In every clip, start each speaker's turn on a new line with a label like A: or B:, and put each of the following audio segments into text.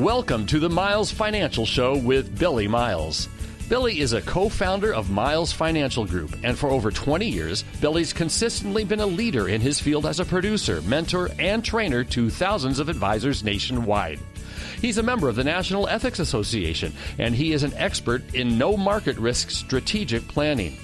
A: Welcome to the Miles Financial Show with Billie Miles. Billie is a co-founder of Miles Financial Group, and for over 20 years, Billie's consistently been a leader in his field as a producer, mentor, and trainer to thousands of advisors nationwide. He's a member of the National Ethics Association, and he is an expert in no-market risk strategic planning.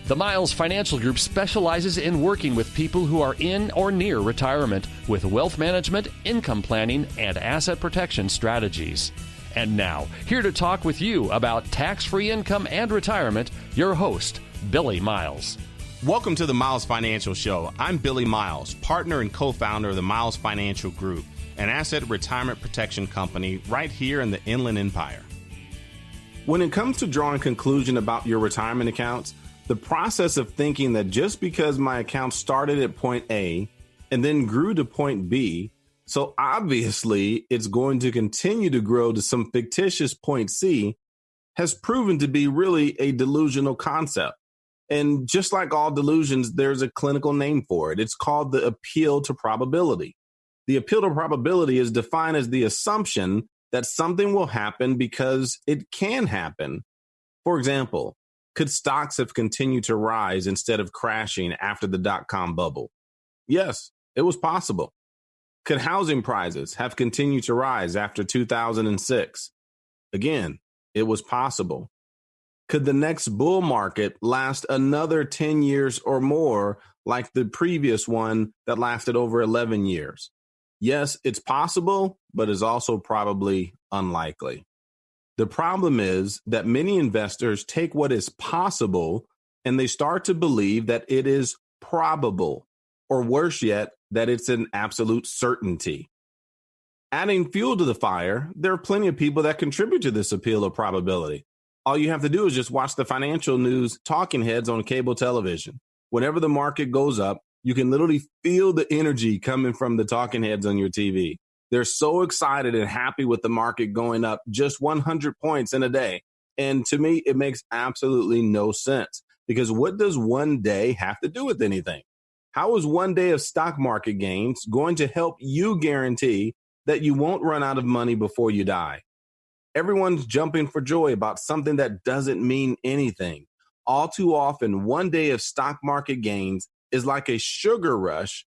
A: The Miles Financial Group specializes in working with people who are in or near retirement with wealth management, income planning, and asset protection strategies. And now, here to talk with you about tax-free income and retirement, your host, Billie Miles.
B: Welcome to the Miles Financial Show. I'm Billie Miles, partner and co-founder of the Miles Financial Group, an asset retirement protection company right here in the Inland Empire. When it comes to drawing conclusion about your retirement accounts, the process of thinking that just because my account started at point A and then grew to point B, so obviously it's going to continue to grow to some fictitious point C, has proven to be really a delusional concept. And just like all delusions, there's a clinical name for it. It's called the appeal to probability. The appeal to probability is defined as the assumption that something will happen because it can happen. For example, could stocks have continued to rise instead of crashing after the dot-com bubble? Yes, it was possible. Could housing prices have continued to rise after 2006? Again, it was possible. Could the next bull market last another 10 years or more like the previous one that lasted over 11 years? Yes, it's possible, but is also probably unlikely. The problem is that many investors take what is possible and they start to believe that it is probable, or worse yet, that it's an absolute certainty. Adding fuel to the fire, there are plenty of people that contribute to this appeal of probability. All you have to do is just watch the financial news talking heads on cable television. Whenever the market goes up, you can literally feel the energy coming from the talking heads on your TV. They're so excited and happy with the market going up just 100 points in a day. And to me, it makes absolutely no sense, because what does one day have to do with anything? How is one day of stock market gains going to help you guarantee that you won't run out of money before you die? Everyone's jumping for joy about something that doesn't mean anything. All too often, one day of stock market gains is like a sugar rush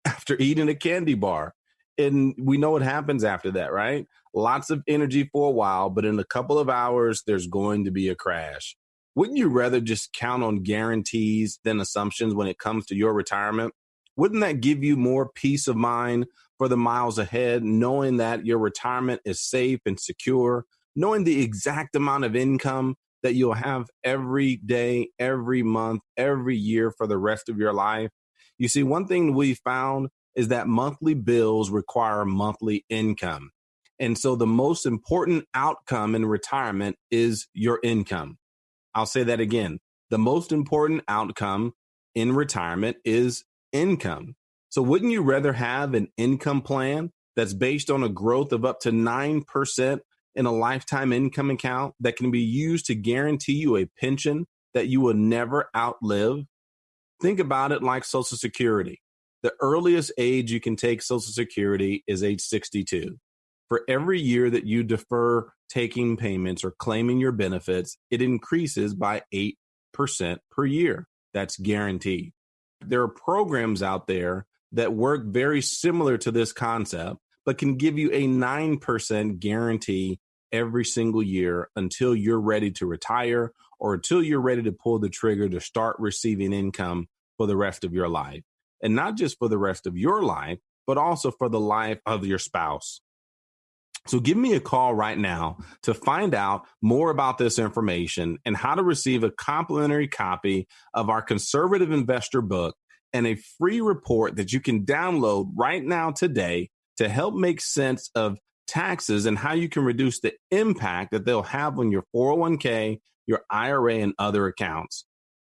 B: after eating a candy bar. And we know what happens after that, right? Lots of energy for a while, but in a couple of hours, there's going to be a crash. Wouldn't you rather just count on guarantees than assumptions when it comes to your retirement? Wouldn't that give you more peace of mind for the miles ahead, knowing that your retirement is safe and secure, knowing the exact amount of income that you'll have every day, every month, every year for the rest of your life? You see, one thing we found is that monthly bills require monthly income. And so the most important outcome in retirement is your income. I'll say that again. The most important outcome in retirement is income. So wouldn't you rather have an income plan that's based on a growth of up to 9% in a lifetime income account that can be used to guarantee you a pension that you will never outlive? Think about it like Social Security. The earliest age you can take Social Security is age 62. For every year that you defer taking payments or claiming your benefits, it increases by 8% per year. That's guaranteed. There are programs out there that work very similar to this concept, but can give you a 9% guarantee every single year until you're ready to retire or until you're ready to pull the trigger to start receiving income for the rest of your life. And not just for the rest of your life, but also for the life of your spouse. So give me a call right now to find out more about this information and how to receive a complimentary copy of our Conservative Investor book and a free report that you can download right now today to help make sense of taxes and how you can reduce the impact that they'll have on your 401k, your IRA, and other accounts.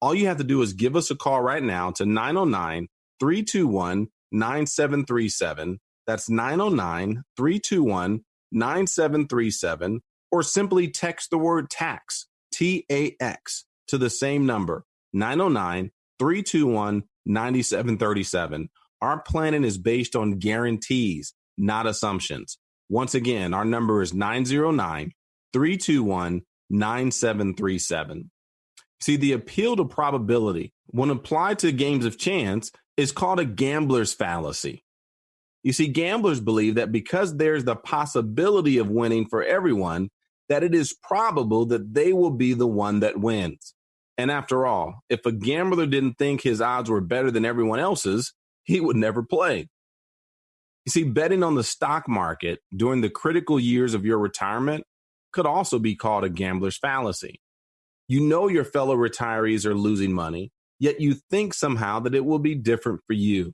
B: All you have to do is give us a call right now to 909-321-9737. That's 909-321-9737, or simply text the word tax, TAX, to the same number, 909-321-9737. Our planning is based on guarantees, not assumptions. Once again, our number is 909-321-9737. See, the appeal to probability, when applied to games of chance, is called a gambler's fallacy. You see, gamblers believe that because there's the possibility of winning for everyone, that it is probable that they will be the one that wins. And after all, if a gambler didn't think his odds were better than everyone else's, he would never play. You see, betting on the stock market during the critical years of your retirement could also be called a gambler's fallacy. You know your fellow retirees are losing money, yet you think somehow that it will be different for you.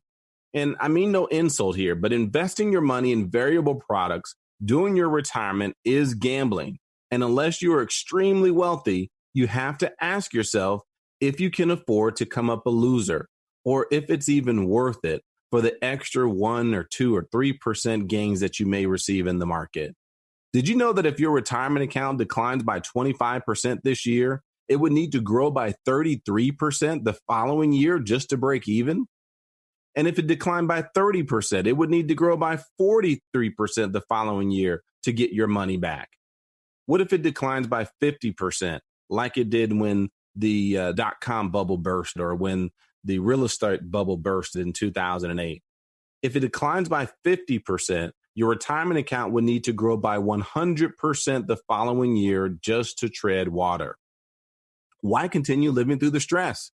B: And I mean no insult here, but investing your money in variable products during your retirement is gambling. And unless you are extremely wealthy, you have to ask yourself if you can afford to come up a loser, or if it's even worth it for the extra 1 or 2 or 3% gains that you may receive in the market. Did you know that if your retirement account declines by 25% this year, it would need to grow by 33% the following year just to break even? And if it declined by 30%, it would need to grow by 43% the following year to get your money back. What if it declines by 50%, like it did when the dot-com bubble burst or when the real estate bubble burst in 2008? If it declines by 50%, your retirement account would need to grow by 100% the following year just to tread water. Why continue living through the stress?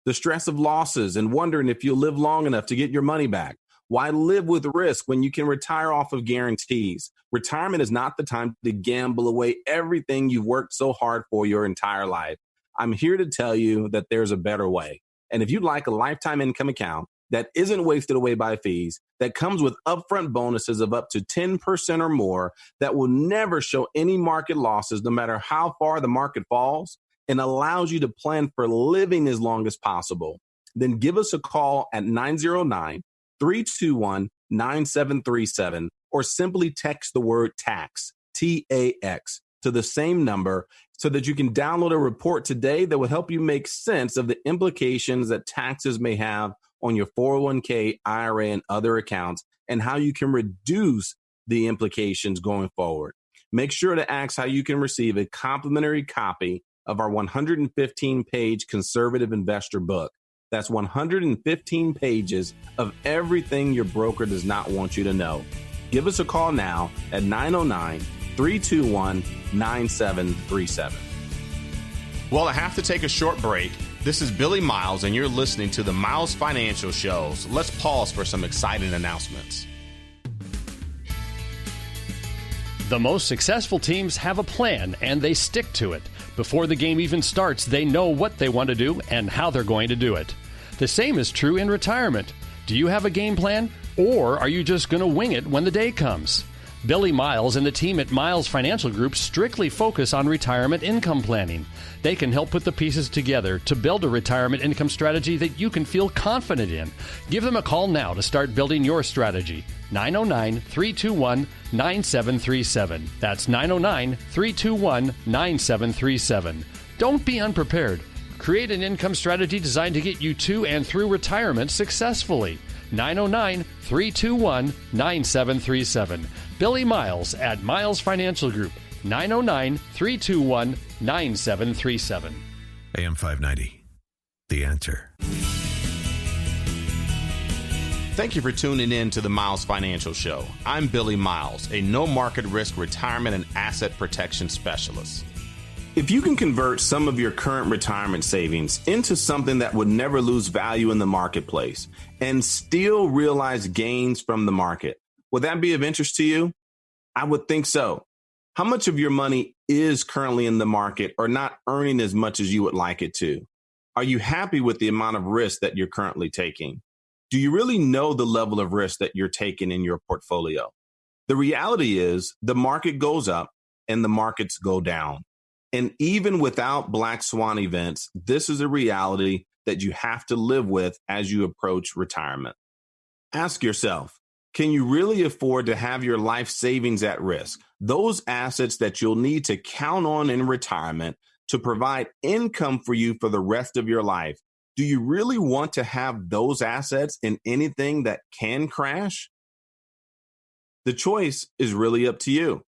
B: The stress of losses and wondering if you'll live long enough to get your money back. Why live with risk when you can retire off of guarantees? Retirement is not the time to gamble away everything you've worked so hard for your entire life. I'm here to tell you that there's a better way. And if you'd like a lifetime income account that isn't wasted away by fees, that comes with upfront bonuses of up to 10% or more, that will never show any market losses no matter how far the market falls, and allows you to plan for living as long as possible, then give us a call at 909-321-9737 or simply text the word tax, T-A-X, to the same number so that you can download a report today that will help you make sense of the implications that taxes may have on your 401k, IRA, and other accounts, and how you can reduce the implications going forward. Make sure to ask how you can receive a complimentary copy of our 115-page conservative investor book. That's 115 pages of everything your broker does not want you to know. Give us a call now at 909-321-9737. Well, I have to take a short break. This is Billy Miles, and you're listening to the Miles Financial Show. So let's pause for some exciting announcements.
A: The most successful teams have a plan, and they stick to it. Before the game even starts, they know what they want to do and how they're going to do it. The same is true in retirement. Do you have a game plan, or are you just going to wing it when the day comes? Billy Miles and the team at Miles Financial Group strictly focus on retirement income planning. They can help put the pieces together to build a retirement income strategy that you can feel confident in. Give them a call now to start building your strategy. 909-321-9737. That's 909-321-9737. Don't be unprepared. Create an income strategy designed to get you to and through retirement successfully. 909-321-9737. Billy Miles at Miles Financial Group. 909-321-9737.
C: AM 590. The Answer.
B: Thank you for tuning in to the Miles Financial Show. I'm Billy Miles, a no-market risk retirement and asset protection specialist. If you can convert some of your current retirement savings into something that would never lose value in the marketplace and still realize gains from the market, would that be of interest to you? I would think so. How much of your money is currently in the market or not earning as much as you would like it to? Are you happy with the amount of risk that you're currently taking? Do you really know the level of risk that you're taking in your portfolio? The reality is the market goes up and the markets go down. And even without black swan events, this is a reality that you have to live with as you approach retirement. Ask yourself, can you really afford to have your life savings at risk? Those assets that you'll need to count on in retirement to provide income for you for the rest of your life. Do you really want to have those assets in anything that can crash? The choice is really up to you.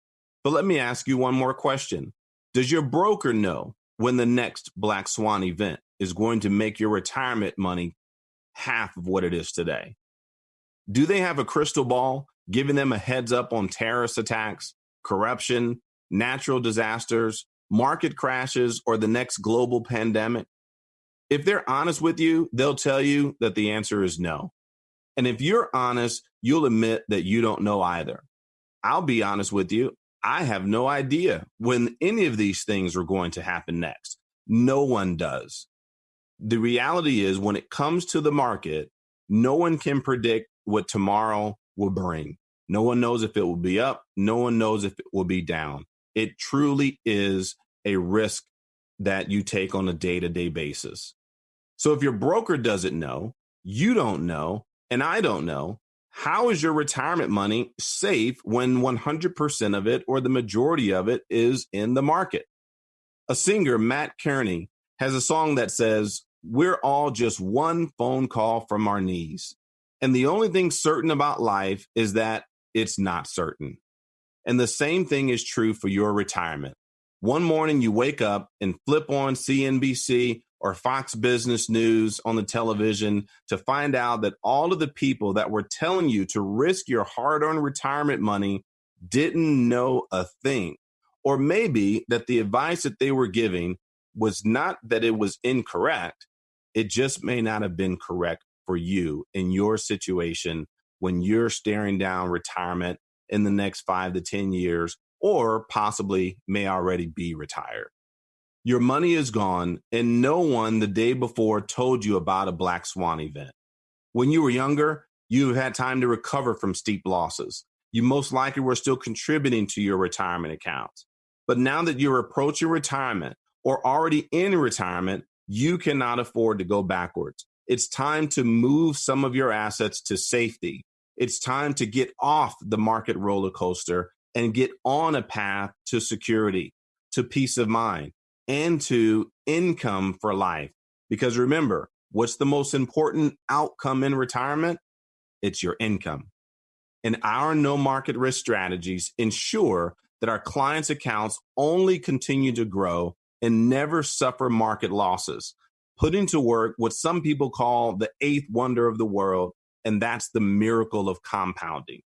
B: But let me ask you one more question. Does your broker know when the next Black Swan event is going to make your retirement money half of what it is today? Do they have a crystal ball giving them a heads up on terrorist attacks, corruption, natural disasters, market crashes, or the next global pandemic? If they're honest with you, they'll tell you that the answer is no. And if you're honest, you'll admit that you don't know either. I'll be honest with you. I have no idea when any of these things are going to happen next. No one does. The reality is, when it comes to the market, no one can predict what tomorrow will bring. No one knows if it will be up. No one knows if it will be down. It truly is a risk that you take on a day-to-day basis. So if your broker doesn't know, you don't know, and I don't know, how is your retirement money safe when 100% of it or the majority of it is in the market? A singer, Matt Kearney, has a song that says, "We're all just one phone call from our knees. And the only thing certain about life is that it's not certain." And the same thing is true for your retirement. One morning you wake up and flip on CNBC or Fox Business News on the television to find out that all of the people that were telling you to risk your hard-earned retirement money didn't know a thing. Or maybe that the advice that they were giving was not that it was incorrect. It just may not have been correct for you in your situation when you're staring down retirement in the next 5 to 10 years, or possibly may already be retired. Your money is gone, and no one the day before told you about a Black Swan event. When you were younger, you had time to recover from steep losses. You most likely were still contributing to your retirement accounts. But now that you're approaching retirement or already in retirement, you cannot afford to go backwards. It's time to move some of your assets to safety. It's time to get off the market roller coaster and get on a path to security, to peace of mind, and to income for life. Because remember, what's the most important outcome in retirement? It's your income. And our no market risk strategies ensure that our clients' accounts only continue to grow and never suffer market losses, putting to work what some people call the eighth wonder of the world, and that's the miracle of compounding.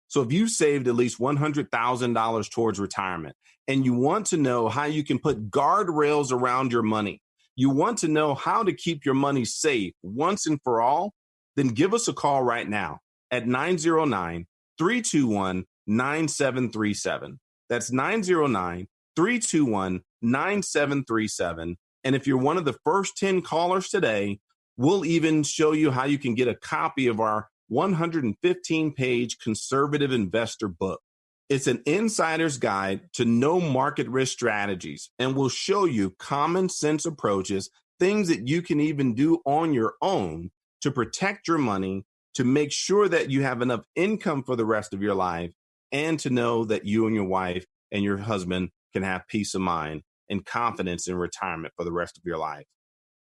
B: So if you've saved at least $100,000 towards retirement and you want to know how you can put guardrails around your money, you want to know how to keep your money safe once and for all, then give us a call right now at 909-321-9737. That's 909-321-9737. And if you're one of the first 10 callers today, we'll even show you how you can get a copy of our 115-page conservative investor book. It's an insider's guide to no market risk strategies, and will show you common sense approaches, things that you can even do on your own to protect your money, to make sure that you have enough income for the rest of your life, and to know that you and your wife and your husband can have peace of mind and confidence in retirement for the rest of your life.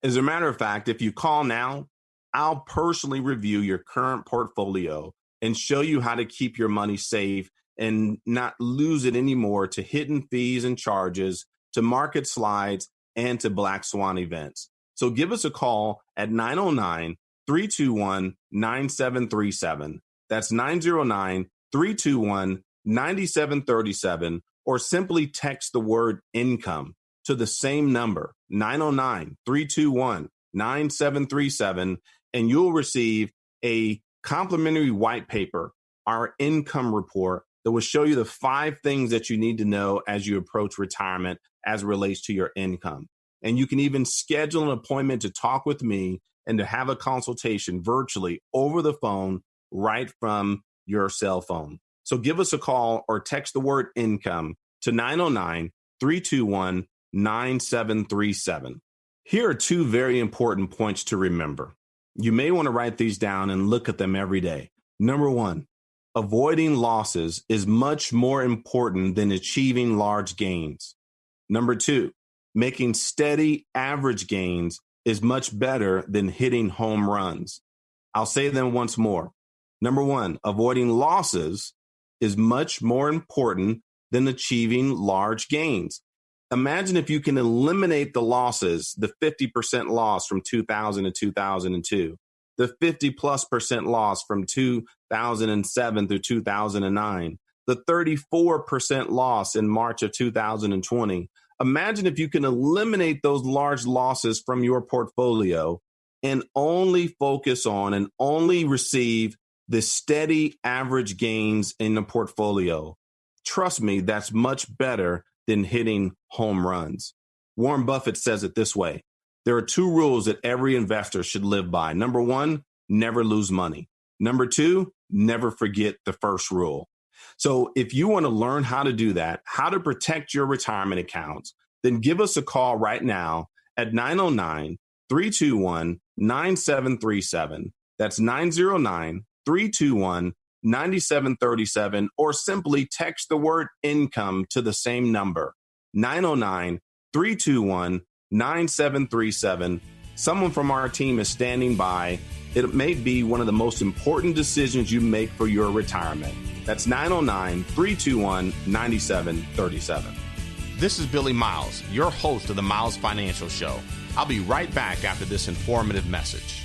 B: As a matter of fact, if you call now, I'll personally review your current portfolio and show you how to keep your money safe and not lose it anymore to hidden fees and charges, to market slides, and to Black Swan events. So give us a call at 909-321-9737. That's 909-321-9737, or simply text the word income to the same number, 909-321-9737, and you'll receive a complimentary white paper, our income report, that will show you the 5 things that you need to know as you approach retirement as it relates to your income. And you can even schedule an appointment to talk with me and to have a consultation virtually over the phone right from your cell phone. So give us a call or text the word income to 909-321-9737. Here are 2 very important points to remember. You may want to write these down and look at them every day. Number 1, avoiding losses is much more important than achieving large gains. Number 2, making steady average gains is much better than hitting home runs. I'll say them once more. Number 1, avoiding losses is much more important than achieving large gains. Imagine if you can eliminate the losses, the 50% loss from 2000 to 2002, the 50+% loss from 2007 through 2009, the 34% loss in March of 2020. Imagine if you can eliminate those large losses from your portfolio and only focus on and only receive the steady average gains in the portfolio. Trust me, that's much better than hitting home runs. Warren Buffett says it this way. There are 2 rules that every investor should live by. Number 1, never lose money. Number 2, never forget the first rule. So if you want to learn how to do that, how to protect your retirement accounts, then give us a call right now at 909-321-9737. That's 909-321-9737, or simply text the word income to the same number, 909-321-9737. Someone from our team is standing by. It may be one of the most important decisions you make for your retirement. That's 909-321-9737.
D: This is Billie Miles, your host of the Miles Financial Show. I'll be right back after this informative message.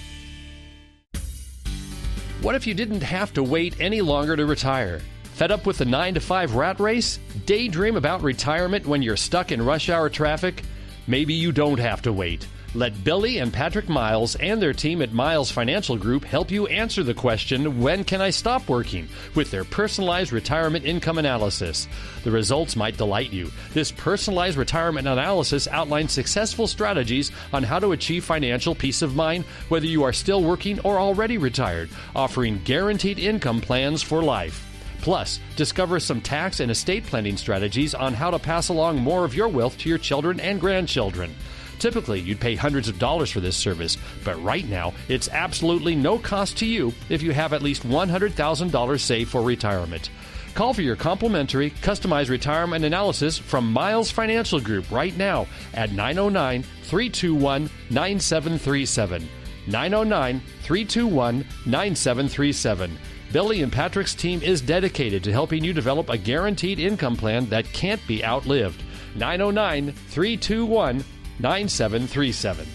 A: What if you didn't have to wait any longer to retire? Fed up with the 9-to-5 rat race? Daydream about retirement when you're stuck in rush hour traffic? Maybe you don't have to wait. Let Billie and Patrick Miles and their team at Miles Financial Group help you answer the question, when can I stop working? With their personalized retirement income analysis. The results might delight you. This personalized retirement analysis outlines successful strategies on how to achieve financial peace of mind, whether you are still working or already retired, offering guaranteed income plans for life. Plus, discover some tax and estate planning strategies on how to pass along more of your wealth to your children and grandchildren. Typically, you'd pay hundreds of dollars for this service, but right now, it's absolutely no cost to you if you have at least $100,000 saved for retirement. Call for your complimentary, customized retirement analysis from Miles Financial Group right now at 909-321-9737. 909-321-9737. Billie and Patrick's team is dedicated to helping you develop a guaranteed income plan that can't be outlived. 909-321-9737.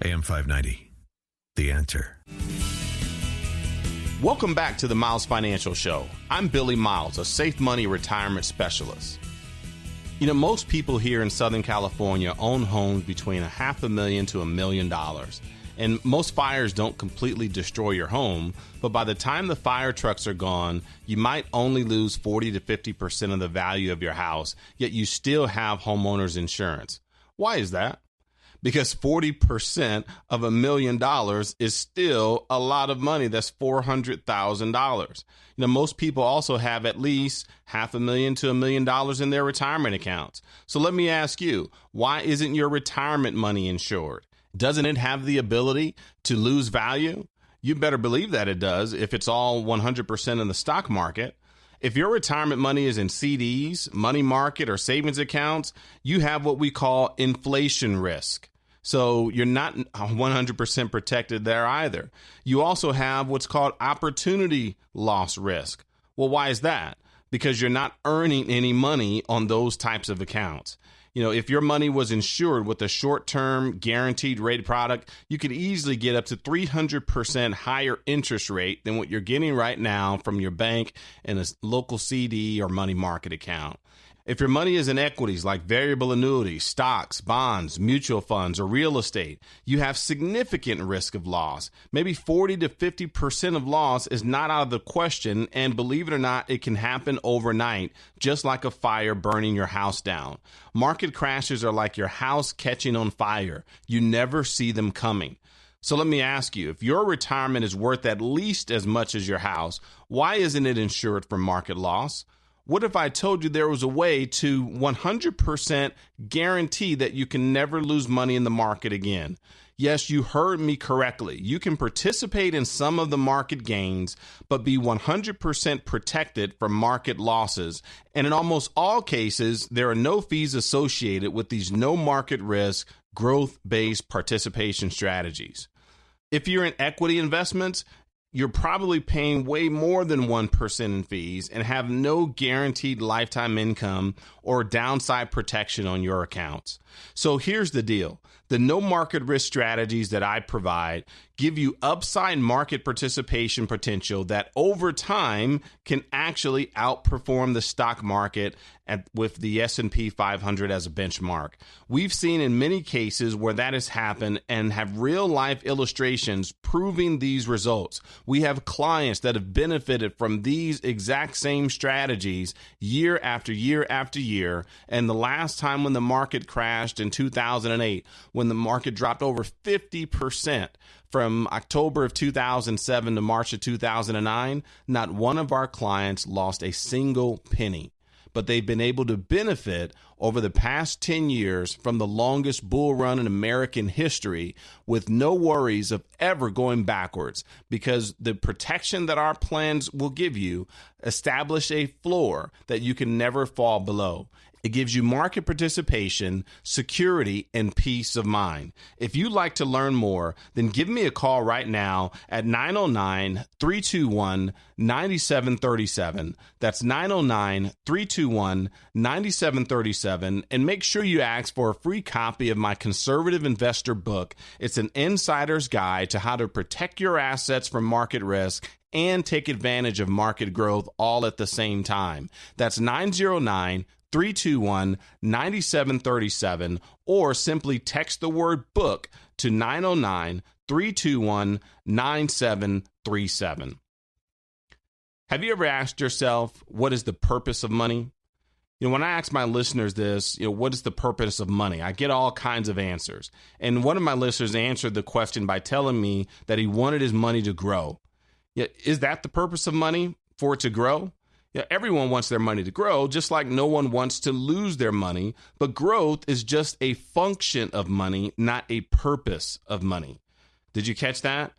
C: AM 590, The Answer.
D: Welcome back to the Miles Financial Show. I'm Billie Miles, a safe money retirement specialist. You know, most people here in Southern California own homes between $500,000 to $1 million. And most fires don't completely destroy your home, but by the time the fire trucks are gone, you might only lose 40 to 50% of the value of your house, yet you still have homeowners insurance. Why is that? Because 40% of $1 million is still a lot of money. That's $400,000. You know, most people also have at least $500,000 to $1 million in their retirement accounts. So let me ask you, why isn't your retirement money insured? Doesn't it have the ability to lose value? You better believe that it does if it's all 100% in the stock market. If your retirement money is in CDs, money market, or savings accounts, you have what we call inflation risk. So you're not 100% protected there either. You also have what's called opportunity loss risk. Well, why is that? Because you're not earning any money on those types of accounts. You know, if your money was insured with a short-term guaranteed rate product, you could easily get up to 300% higher interest rate than what you're getting right now from your bank in a local CD or money market account. If your money is in equities like variable annuities, stocks, bonds, mutual funds, or real estate, you have significant risk of loss. Maybe 40 to 50% of loss is not out of the question, and believe it or not, it can happen overnight, just like a fire burning your house down. Market crashes are like your house catching on fire. You never see them coming. So let me ask you, if your retirement is worth at least as much as your house, why isn't it insured for market loss? What if I told you there was a way to 100% guarantee that you can never lose money in the market again? Yes, you heard me correctly. You can participate in some of the market gains, but be 100% protected from market losses. And in almost all cases, there are no fees associated with these no market risk, growth-based participation strategies. If you're in equity investments,
B: you're probably paying way more than 1% in fees and have no guaranteed lifetime income or downside protection on your accounts. So here's the deal. The no market risk strategies that I provide give you upside market participation potential that over time can actually outperform the stock market with the S&P 500 as a benchmark. We've seen in many cases where that has happened and have real life illustrations proving these results. We have clients that have benefited from these exact same strategies year after year after year. And the last time when the market crashed in 2008, when the market dropped over 50%, from October of 2007 to March of 2009, not one of our clients lost a single penny. But they've been able to benefit over the past 10 years from the longest bull run in American history with no worries of ever going backwards, because the protection that our plans will give you establish a floor that you can never fall below. It gives you market participation, security, and peace of mind. If you'd like to learn more, then give me a call right now at 909-321-9737. That's 909-321-9737. And make sure you ask for a free copy of my Conservative Investor book. It's an insider's guide to how to protect your assets from market risk and take advantage of market growth all at the same time. That's 909-321-9737, or simply text the word book to 909-321-9737. Have you ever asked yourself, what is the purpose of money? When I ask my listeners this, what is the purpose of money? I get all kinds of answers. And one of my listeners answered the question by telling me that he wanted his money to grow. Is that the purpose of money, for it to grow? Everyone wants their money to grow, just like no one wants to lose their money. But growth is just a function of money, not a purpose of money. Did you catch that?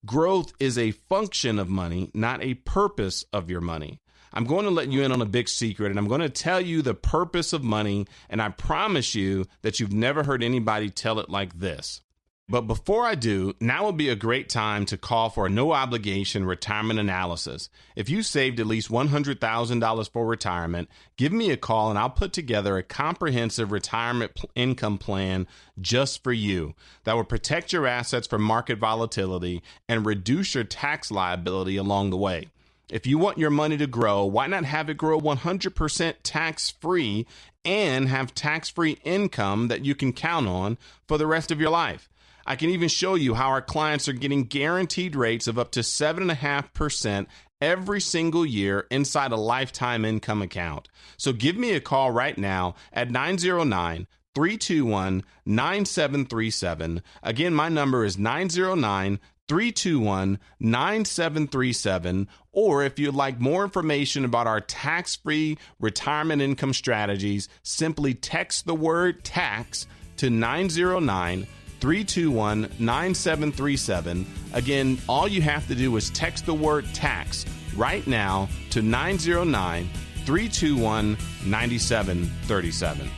B: Growth is a function of money, not a purpose of your money. I'm going to let you in on a big secret, and I'm going to tell you the purpose of money, and I promise you that you've never heard anybody tell it like this. But before I do, now would be a great time to call for a no-obligation retirement analysis. If you saved at least $100,000 for retirement, give me a call and I'll put together a comprehensive retirement income plan just for you that will protect your assets from market volatility and reduce your tax liability along the way. If you want your money to grow, why not have it grow 100% tax-free and have tax-free income that you can count on for the rest of your life? I can even show you how our clients are getting guaranteed rates of up to 7.5% every single year inside a lifetime income account. So give me a call right now at 909-321-9737. Again, my number is 909-321-9737. Or if you'd like more information about our tax-free retirement income strategies, simply text the word tax to 909-321-9737. Again, all you have to do is text the word tax right now to 909-321-9737.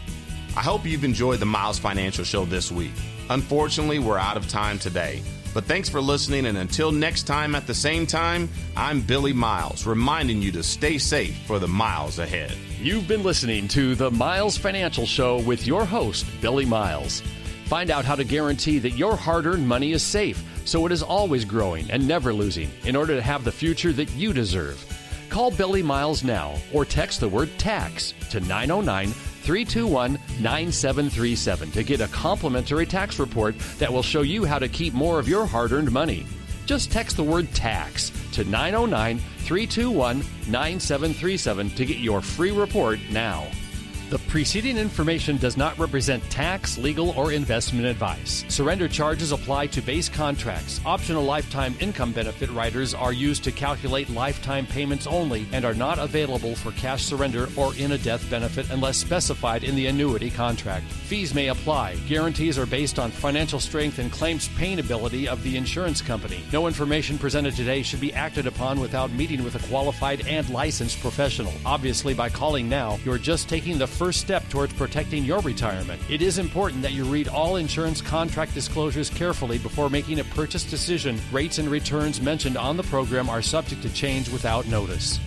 B: I hope you've enjoyed the Miles Financial Show this week. Unfortunately, we're out of time today. But thanks for listening, and until next time at the same time, I'm Billy Miles, reminding you to stay safe for the miles ahead.
A: You've been listening to the Miles Financial Show with your host, Billy Miles. Find out how to guarantee that your hard-earned money is safe, so it is always growing and never losing, in order to have the future that you deserve. Call Billy Miles now or text the word TAX to 909-321-9737 to get a complimentary tax report that will show you how to keep more of your hard-earned money. Just text the word TAX to 909-321-9737 to get your free report now. The preceding information does not represent tax, legal, or investment advice. Surrender charges apply to base contracts. Optional lifetime income benefit riders are used to calculate lifetime payments only and are not available for cash surrender or in a death benefit unless specified in the annuity contract. Fees may apply. Guarantees are based on financial strength and claims paying ability of the insurance company. No information presented today should be acted upon without meeting with a qualified and licensed professional. Obviously, by calling now, you're just taking the first step towards protecting your retirement. It is important that you read all insurance contract disclosures carefully before making a purchase decision. Rates and returns mentioned on the program are subject to change without notice.